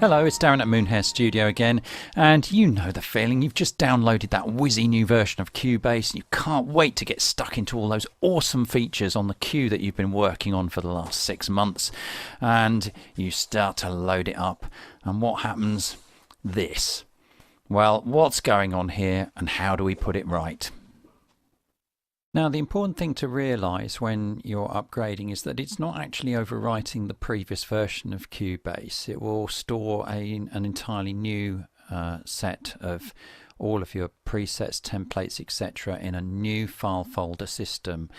Hello, it's Darren at Moonhare Studio again, and you know the feeling. You've just downloaded that whizzy new version of Cubase and you can't wait to get stuck into all those awesome features on the Q that you've been working on for the last 6 months, and you start to load it up, and what happens? This. Well, what's going on here and how do we put it right? Now, the important thing to realise when you're upgrading is that it's not actually overwriting the previous version of Cubase. It will store an entirely new set of all of your presets, templates, etc. in a new file folder system.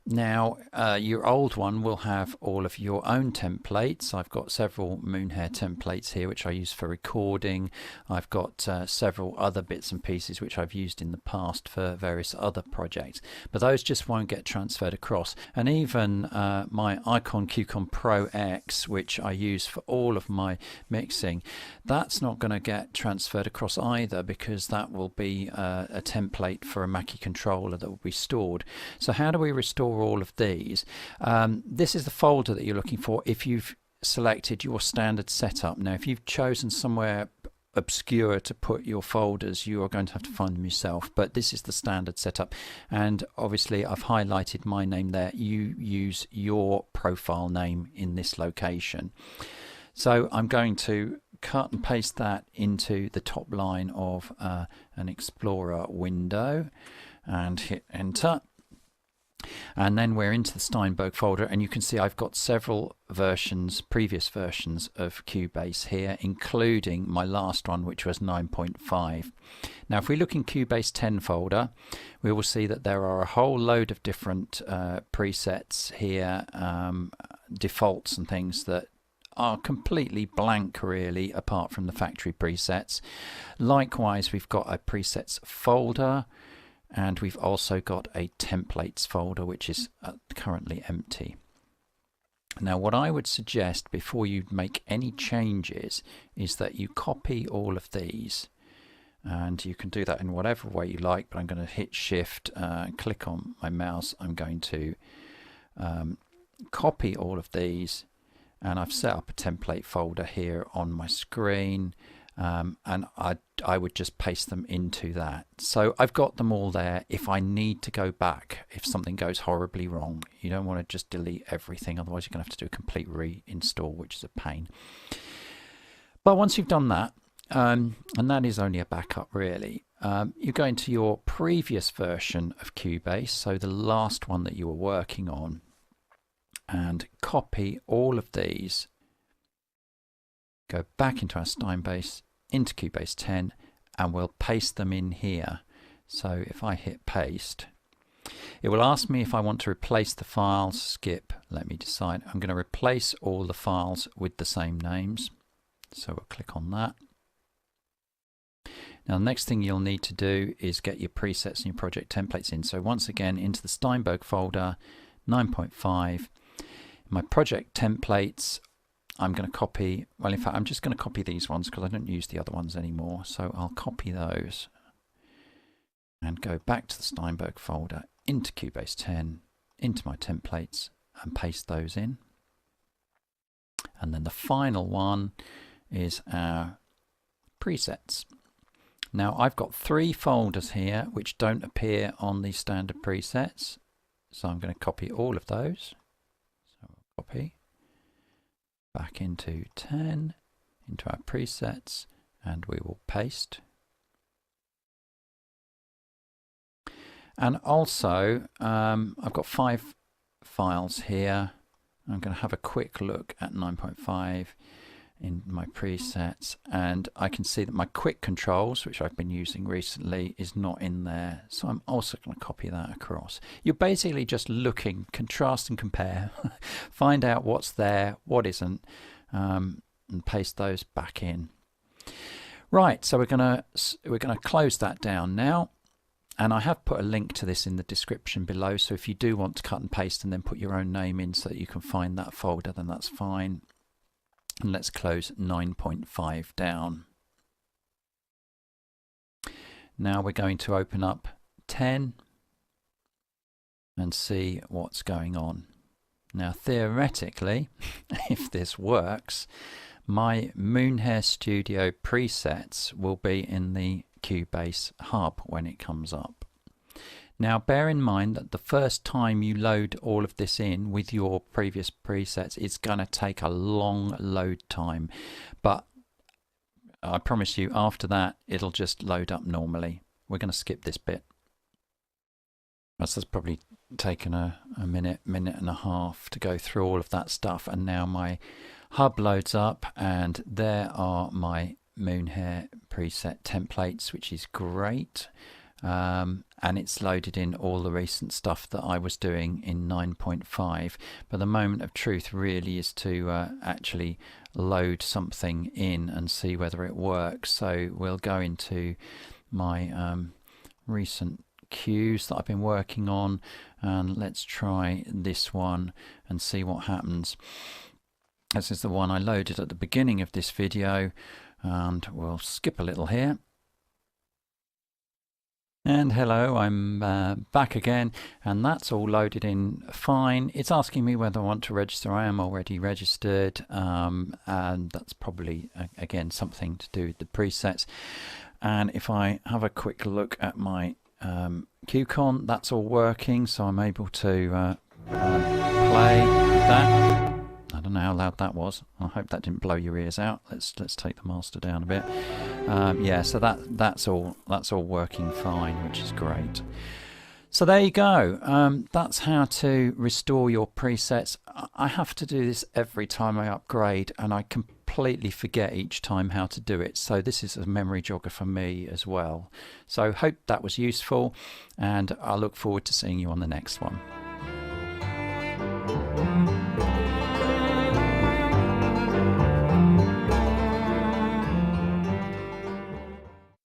Now, your old one will have all of your own templates. I've got several Moonhare templates here which I use for recording. I've got several other bits and pieces which I've used in the past for various other projects, but those just won't get transferred across. And even my Qcon Pro X, which I use for all of my mixing, that's not going to get transferred across either, because that will be a template for a Mackie controller that will be stored. So how do we restore all of these? This is the folder that you're looking for if you've selected your standard setup. Now, if you've chosen somewhere obscure to put your folders, you are going to have to find them yourself, but this is the standard setup, and obviously I've highlighted my name there. You use your profile name in this location. So I'm going to cut and paste that into the top line of an Explorer window and hit enter. And then we're into the Steinberg folder, and you can see I've got several versions, previous versions of Cubase here, including my last one, which was 9.5. Now, if we look in Cubase 10 folder, we will see that there are a whole load of different presets here, defaults and things that are completely blank really, apart from the factory presets. Likewise, we've got a presets folder, and we've also got a templates folder which is currently empty. Now, what I would suggest before you make any changes is that you copy all of these, and you can do that in whatever way you like, but I'm going to hit shift and click on my mouse. I'm going to copy all of these, and I've set up a template folder here on my screen, and I would just paste them into that. So I've got them all there. If I need to go back, if something goes horribly wrong, you don't want to just delete everything, otherwise you're going to have to do a complete reinstall, which is a pain. But once you've done that, and that is only a backup really, you go into your previous version of Cubase, so the last one that you were working on, and copy all of these, go back into our Steinberg, into Cubase 10, and we'll paste them in here. So if I hit paste, it will ask me if I want to replace the files. Skip, let me decide. I'm going to replace all the files with the same names, so we'll click on that. Now, the next thing you'll need to do is get your presets and your project templates in. So once again, into the Steinberg folder, 9.5, my project templates, I'm going to copy, well, in fact, I'm just going to copy these ones because I don't use the other ones anymore. So I'll copy those and go back to the Steinberg folder, into Cubase 10, into my templates, and paste those in. And then the final one is our presets. Now, I've got 3 folders here which don't appear on the standard presets. So I'm going to copy all of those. So we'll copy back into 10, into our presets, and we will paste. And also, I've got 5 files here. I'm going to have a quick look at 9.5 in my presets, and I can see that my quick controls, which I've been using recently, is not in there. So I'm also going to copy that across. You're basically just looking, contrast and compare, find out what's there, what isn't, and paste those back in. Right, so we're going to close that down now. And I have put a link to this in the description below, so if you do want to cut and paste and then put your own name in so that you can find that folder, then that's fine. And let's close 9.5 down. Now we're going to open up 10 and see what's going on. Now, theoretically, if this works, my Moonhare Studio presets will be in the Cubase hub when it comes up. Now bear in mind that the first time you load all of this in with your previous presets, it's going to take a long load time, but I promise you after that it'll just load up normally. We're going to skip this bit. That's probably taken a minute and a half to go through all of that stuff, and now my hub loads up and there are my Moonhare preset templates, which is great. And it's loaded in all the recent stuff that I was doing in 9.5, but the moment of truth really is to actually load something in and see whether it works. So we'll go into my recent cues that I've been working on, and let's try this one and see what happens. This is the one I loaded at the beginning of this video, and we'll skip a little here. And hello, I'm back again, and that's all loaded in fine. It's asking me whether I want to register. I am already registered, and that's probably again something to do with the presets. And if I have a quick look at my Qcon, that's all working, so I'm able to play that. I don't know how loud that was. I hope that didn't blow your ears out. Let's take the master down a bit. Yeah, so that's all working fine, which is great. So there you go. That's how to restore your presets. I have to do this every time I upgrade, and I completely forget each time how to do it. So this is a memory jogger for me as well. So hope that was useful, and I look forward to seeing you on the next one.